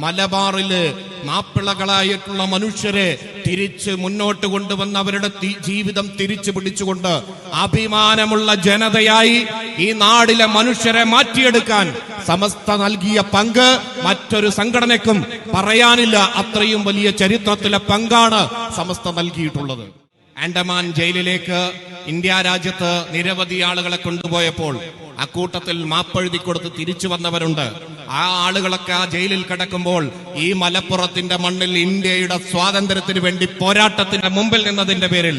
മലബാറില് മാപ്പിളകളായിട്ടുള്ള മനുഷ്യരെ തിരിച്ച് മുന്നോട്ട് കൊണ്ടുവന്ന് അവരുടെ ജീവിതം തിരിച്ചു പിടിച്ചുകൊണ്ട് അഭിമാനമുള്ള ജനതയായി ഈ നാടിലെ മനുഷ്യരെ മാറ്റിയെടുക്കാൻ സമസ്ത നൽകിയ പങ്ക് മറ്റൊരു സംഘടനയ്ക്കും പറയാനില്ല. അത്രയും വലിയ ചരിത്രത്തിലെ പങ്കാണ് സമസ്ത നൽകിയിട്ടുള്ളത്. ആൻഡമാൻ ജയിലിലേക്ക് ഇന്ത്യ രാജ്യത്ത് നിരവധി ആളുകളെ കൊണ്ടുപോയപ്പോൾ അക്കൂട്ടത്തിൽ മാപ്പെഴുതി കൊടുത്ത് തിരിച്ചു വന്നവരുണ്ട്. ആ ആളുകളൊക്കെ ആ ജയിലിൽ കിടക്കുമ്പോൾ ഈ മലപ്പുറത്തിന്റെ മണ്ണിൽ ഇന്ത്യയുടെ സ്വാതന്ത്ര്യത്തിന് വേണ്ടി പോരാട്ടത്തിന്റെ മുമ്പിൽ നിന്നതിന്റെ പേരിൽ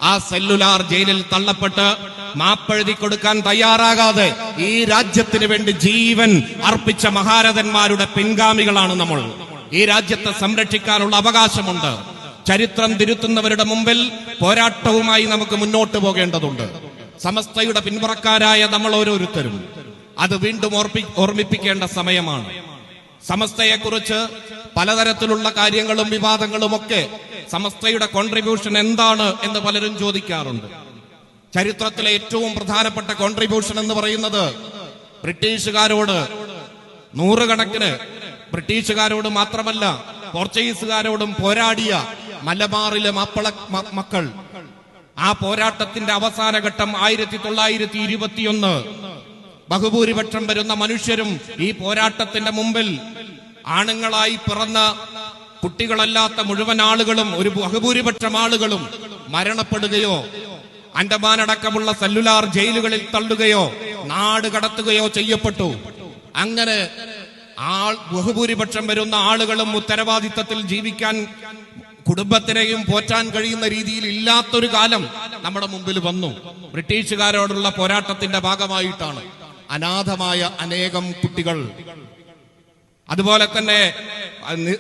ആ സെല്ലുലാർ ജയിലിൽ തള്ളപ്പെട്ട് മാപ്പെഴുതി കൊടുക്കാൻ തയ്യാറാകാതെ ഈ രാജ്യത്തിന് വേണ്ടി ജീവൻ അർപ്പിച്ച മഹാരഥന്മാരുടെ പിൻഗാമികളാണ് നമ്മൾ. ഈ രാജ്യത്തെ സംരക്ഷിക്കാനുള്ള അവകാശമുണ്ട്. ചരിത്രം തിരുത്തുന്നവരുടെ മുമ്പിൽ പോരാട്ടവുമായി നമുക്ക് മുന്നോട്ട് പോകേണ്ടതുണ്ട്. സമസ്തയുടെ പിന്മുറക്കാരായ നമ്മൾ ഓരോരുത്തരും അത് വീണ്ടും ഓർമ്മിപ്പിക്കേണ്ട സമയമാണ്. സമസ്തയെക്കുറിച്ച് പലതരത്തിലുള്ള കാര്യങ്ങളും വിവാദങ്ങളും ഒക്കെ സമസ്തയുടെ കോൺട്രിബ്യൂഷൻ എന്താണ് എന്ന് പലരും ചോദിക്കാറുണ്ട്. ചരിത്രത്തിലെ ഏറ്റവും പ്രധാനപ്പെട്ട കോൺട്രിബ്യൂഷൻ എന്ന് പറയുന്നത് ബ്രിട്ടീഷുകാരോട് നൂറുകണക്കിന് ബ്രിട്ടീഷുകാരോട് മാത്രമല്ല പോർച്ചുഗീസുകാരോടും പോരാടിയ മലബാറിലെ മക്കൾ. ആ പോരാട്ടത്തിന്റെ അവസാന ഘട്ടം 1921. ബഹുഭൂരിപക്ഷം വരുന്ന മനുഷ്യരും ഈ പോരാട്ടത്തിന്റെ മുമ്പിൽ ആണുങ്ങളായി പിറന്ന കുട്ടികളല്ലാത്ത മുഴുവൻ ആളുകളും ഒരു ബഹുഭൂരിപക്ഷം ആളുകളും മരണപ്പെടുകയോ ആൻഡമാൻ അടക്കമുള്ള സെല്ലുലാർ ജയിലുകളിൽ തള്ളുകയോ നാട് കടത്തുകയോ ചെയ്യപ്പെട്ടു. അങ്ങനെ ബഹുഭൂരിപക്ഷം വരുന്ന ആളുകളും ഉത്തരവാദിത്തത്തിൽ ജീവിക്കാൻ കുടുംബത്തിനെയും പോറ്റാൻ കഴിയുന്ന രീതിയിൽ ഇല്ലാത്തൊരു കാലം നമ്മുടെ മുമ്പിൽ വന്നു. ബ്രിട്ടീഷുകാരോടുള്ള പോരാട്ടത്തിന്റെ ഭാഗമായിട്ടാണ് അനാഥമായ അനേകം കുട്ടികൾ, അതുപോലെ തന്നെ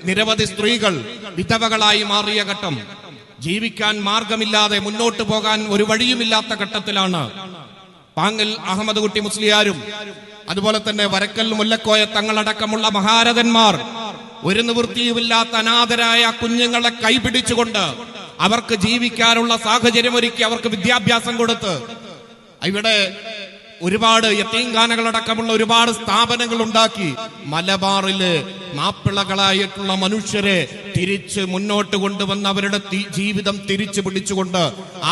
നിരവധി സ്ത്രീകൾ വിധവകളായി മാറിയ ഘട്ടം. ജീവിക്കാൻ മാർഗമില്ലാതെ മുന്നോട്ട് പോകാൻ ഒരു വഴിയുമില്ലാത്ത ഘട്ടത്തിലാണ് പാങ്ങൽ അഹമ്മദ് കുട്ടി മുസ്ലിയാരും അതുപോലെ തന്നെ വരക്കൽ മുല്ലക്കോയ തങ്ങളടക്കമുള്ള മഹാരഥന്മാർ ഒരു നിവൃത്തിയുമില്ലാത്ത അനാഥരായ കുഞ്ഞുങ്ങളെ കൈപിടിച്ചുകൊണ്ട് അവർക്ക് ജീവിക്കാനുള്ള സാഹചര്യം ഒരുക്കി അവർക്ക് വിദ്യാഭ്യാസം കൊടുത്ത് ഇവിടെ ഒരുപാട് യതീംഖാനകളടക്കമുള്ള ഒരുപാട് സ്ഥാപനങ്ങൾ ഉണ്ടാക്കി മലബാറില് മാപ്പിളകളായിട്ടുള്ള മനുഷ്യരെ തിരിച്ച് മുന്നോട്ട് കൊണ്ടുവന്ന് അവരുടെ ജീവിതം തിരിച്ചു പിടിച്ചുകൊണ്ട്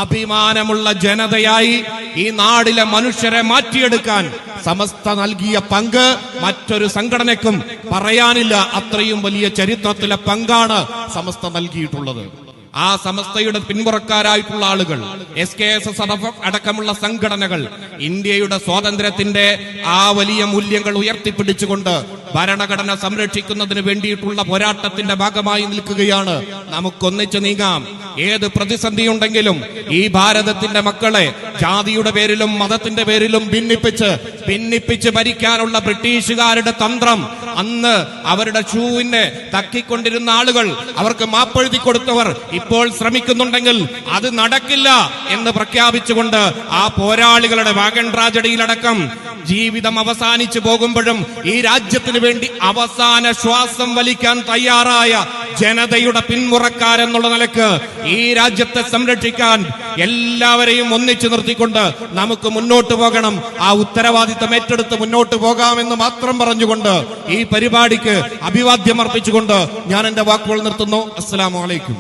അഭിമാനമുള്ള ജനതയായി ഈ നാടിലെ മനുഷ്യരെ മാറ്റിയെടുക്കാൻ സമസ്ത നൽകിയ പങ്ക് മറ്റൊരു സംഘടനയ്ക്കും പറയാനില്ല. അത്രയും വലിയ ചരിത്രത്തിലെ പങ്കാണ് സമസ്ത നൽകിയിട്ടുള്ളത്. ആ സമസ്തയുടെ പിന്മുറക്കാരായിട്ടുള്ള ആളുകൾ, SKSS അടക്കമുള്ള സംഘടനകൾ ഇന്ത്യയുടെ സ്വാതന്ത്ര്യത്തിന്റെ ആ വലിയ മൂല്യങ്ങൾ ഉയർത്തിപ്പിടിച്ചുകൊണ്ട് ഭരണഘടന സംരക്ഷിക്കുന്നതിന് വേണ്ടിയിട്ടുള്ള പോരാട്ടത്തിന്റെ ഭാഗമായി നിൽക്കുകയാണ്. നമുക്കൊന്നിച്ചു നീങ്ങാം. ഏത് പ്രതിസന്ധി ഉണ്ടെങ്കിലും ഈ ഭാരതത്തിന്റെ മക്കളെ ജാതിയുടെ പേരിലും മതത്തിന്റെ പേരിലും ഭിന്നിപ്പിച്ച് ഭരിക്കാനുള്ള ബ്രിട്ടീഷുകാരുടെ തന്ത്രം അന്ന് അവരുടെ ഷൂവിനെ തക്കിക്കൊണ്ടിരുന്ന ആളുകൾ, അവർക്ക് മാപ്പെഴുതി കൊടുത്തവർ ഇപ്പോൾ ശ്രമിക്കുന്നുണ്ടെങ്കിൽ അത് നടക്കില്ല എന്ന് പ്രഖ്യാപിച്ചുകൊണ്ട് ആ പോരാളികളുടെ വാഗൺ ട്രാജഡിയിലടക്കം ജീവിതം അവസാനിച്ചു പോകുമ്പോഴും ഈ രാജ്യത്തിന് വേണ്ടി അവസാന ശ്വാസം വലിക്കാൻ തയ്യാറായ ജനതയുടെ പിന്മുറക്കാരെന്നുള്ള നിലക്ക് ഈ രാജ്യത്തെ സംരക്ഷിക്കാൻ എല്ലാവരെയും ഒന്നിച്ചു നിർത്തിക്കൊണ്ട് നമുക്ക് മുന്നോട്ട് പോകണം. ആ ഉത്തരവാദിത്തം ഏറ്റെടുത്ത് മുന്നോട്ട് പോകാമെന്ന് മാത്രം പറഞ്ഞുകൊണ്ട് ഈ പരിപാടിക്ക് അഭിവാദ്യം അർപ്പിച്ചുകൊണ്ട് ഞാൻ എന്റെ വാക്കുകൾ നിർത്തുന്നു. അസ്സലാമു അലൈക്കും.